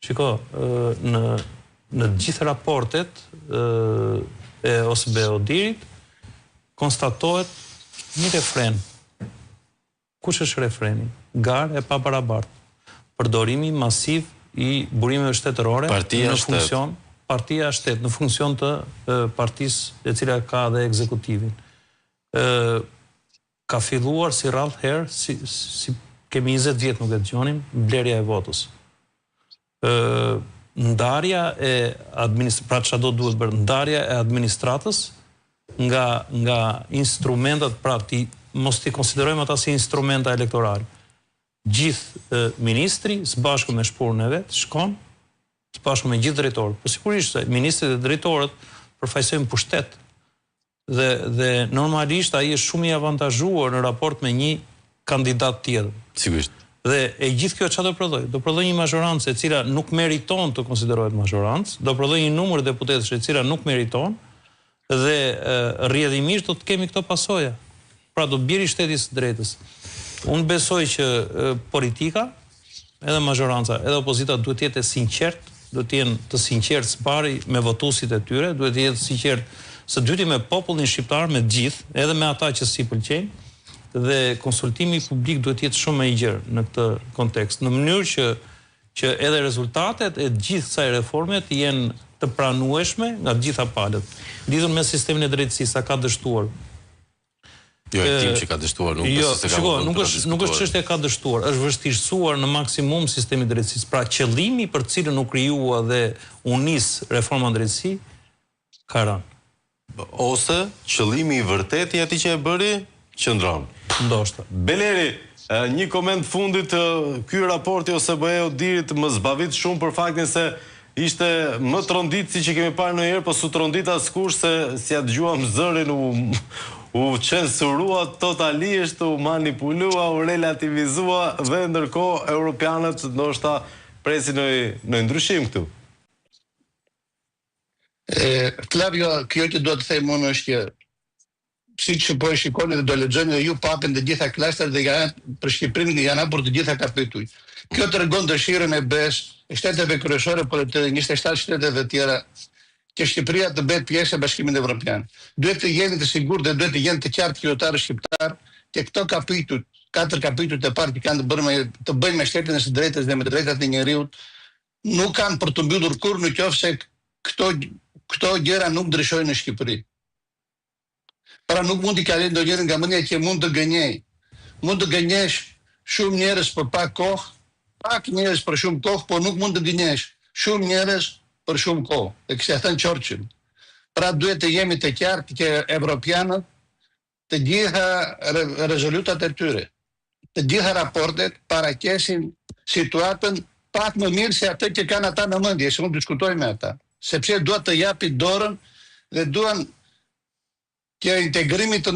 Shiko, në gjithë raportet e OSBE-Odirit konstatohet një refren. Kush është refreni? Garë e pabarabartë. Përdorimi masiv i burimeve shtetërore në funksion partia shtet, në funksion të partisë e cila ka dhe ekzekutivin. Ka filluar si rrallë herë, si kemi 20 vjetë nuk e dëgjonim, blerja e votës. Ndarja e pra çfarë do duhet bërë, ndarja e administratës nga instrumentat, pra mos t'i konsiderojmë ata si instrumenta elektorale. Gjithë ministri, së bashku me shpurën e vetë, shkon, së bashku me gjithë drejtorët. Po sigurisht se ministrit dhe drejtorët përfaqësojnë pushtet. Dhe normalisht ai është shumë i avantazhuar në raport me një kandidat tjetër. Sigurisht. Dhe e gjithë kjo çfarë do prodhoj? Do prodhoj një mazhorancë e cila nuk meriton të konsiderohet mazhorancë, do prodhoj një numër deputetësh e cila nuk meriton, dhe rrjedhimisht do të kemi këto pasoja. Pra do bjeri shteti së drejtës. Unë besoj që politika, edhe mazhoranca, edhe opozita duhet të jetë sinqert, duhet të jenë të sinqert së pari me votuesit e tyre, duhet të jetë sinqert së dyti me popullin shqiptar, me gjithë, edhe me ata që si pëlqejnë, dhe konsultimi publik duhet të jetë shumë më i gjerë në këtë kontekst, në mënyrë që edhe rezultatet e gjithë kësaj reforme të jenë të pranueshme nga të gjitha palët. Lidhur me sistemin e drejtësisë, sa ka dështuar. Jo, e tim që ka dështuar, nuk është çështje ka dështuar, është vështirësuar në maksimum sistemi i drejtësisë. Pra qëllimi për cilën u krijua dhe u nis reforma drejtësi ka rënë. Ose qëllimi i vërtetë i atij që e bëri qëndron. Ndoshta. Beleri, një koment fundit, ky raporti OSBE-Odirit më zbavit shumë për faktin se ishte më trondit si që kemi parë ndonjëherë, po su trondit askush se si ja dëgjuam zërin u censurua totalisht, u manipulua, u relativizua dhe ndërkohë europianët ndoshta presin në ndryshim këtu. Flavio, kjo që do të them unë është që si që po e shikoni dhe do lexoni dhe ju papin dhe gjitha klasteret dhe për Shqipërinë janë hapur të gjitha kapituj. Kjo tregon dëshirën e BE-s, e shteteve kryesore, por të 27 shteteve tjera, që Shqipëria të bëhet pjesë e Bashkimit Evropian. Duhet të jeni të sigurt dhe duhet të jenë të qartë qytetarë shqiptar që këto kapituj, 4 kapituj të parë që kanë të bëjnë me shtetin e së drejtës dhe me drejtat e njerëzit, nuk kanë për të mbyllur kurrë nëse këto gjëra nuk ndryshojnë në Shqipëri. Pra nuk mund t'i kalojë ndonjëri nga mendja që mund të gënjej. Mund të gënjesh shumë njerëz për pak kohë, pak njerëz për shumë kohë, po nuk mund të gënjesh shumë njerëz për shumë kohë. E kishte thënë Churchill. Pra duhet të jemi të qartë që evropianët të gjitha rezolutat e tyre, të gjitha raportet paraqesin situatën pak më mirë se atë që kanë ata në mendje, se unë diskutoj me ata. Sepse duhet të japi dorën dhe duan që integrimi të